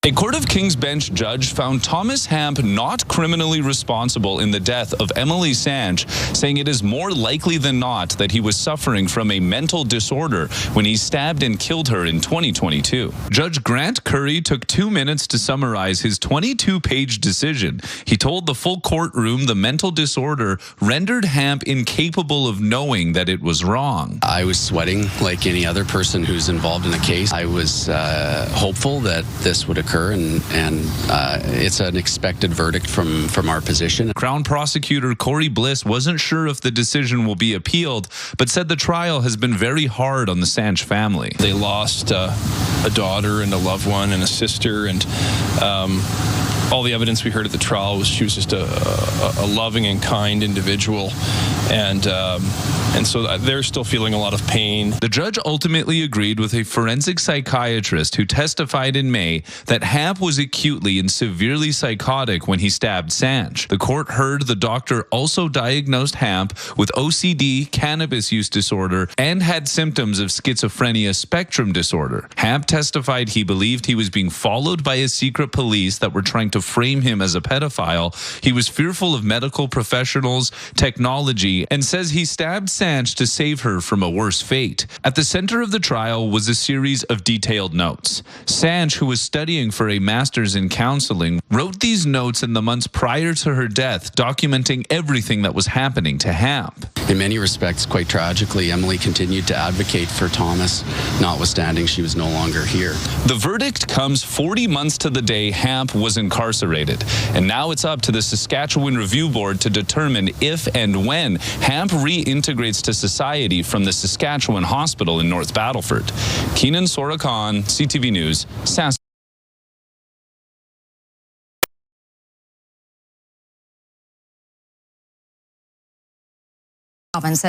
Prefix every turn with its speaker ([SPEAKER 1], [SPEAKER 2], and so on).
[SPEAKER 1] A Court of King's Bench judge found Thomas Hamp not criminally responsible in the death of Emily Sanch, saying it is more likely than not that he was suffering from a mental disorder when he stabbed and killed her in 2022. Judge Grant Curry took 2 minutes to summarize his 22-page decision. He told the full courtroom the mental disorder rendered Hamp incapable of knowing that it was wrong.
[SPEAKER 2] I was sweating like any other person who's involved in a case. I was hopeful that this would occur, and it's an expected verdict from our position.
[SPEAKER 1] Crown Prosecutor Corey Bliss wasn't sure if the decision will be appealed, but said the trial has been very hard on the Sanch family.
[SPEAKER 3] They lost a daughter and a loved one and a sister, and all the evidence we heard at the trial was she was just a loving and kind individual, and so they're still feeling a lot of pain.
[SPEAKER 1] The judge ultimately agreed with a forensic psychiatrist who testified in May that Hamp was acutely and severely psychotic when he stabbed Sanch. The court heard the doctor also diagnosed Hamp with OCD, cannabis use disorder, and had symptoms of schizophrenia spectrum disorder. Hamp testified he believed he was being followed by a secret police that were trying to frame him as a pedophile. He was fearful of medical professionals, technology, and says he stabbed Sanch to save her from a worse fate. At the center of the trial was a series of detailed notes. Sanch, who was studying for a master's in counseling, wrote these notes in the months prior to her death, documenting everything that was happening to Hamp.
[SPEAKER 2] In many respects, quite tragically, Emily continued to advocate for Thomas, notwithstanding she was no longer here.
[SPEAKER 1] The verdict comes 40 months to the day Hamp was incarcerated, and now it's up to the Saskatchewan Review Board to determine if and when Hamp reintegrates to society from the Saskatchewan Hospital in North Battleford. Keenan Sorakan, CTV News, Sask.
[SPEAKER 4] Says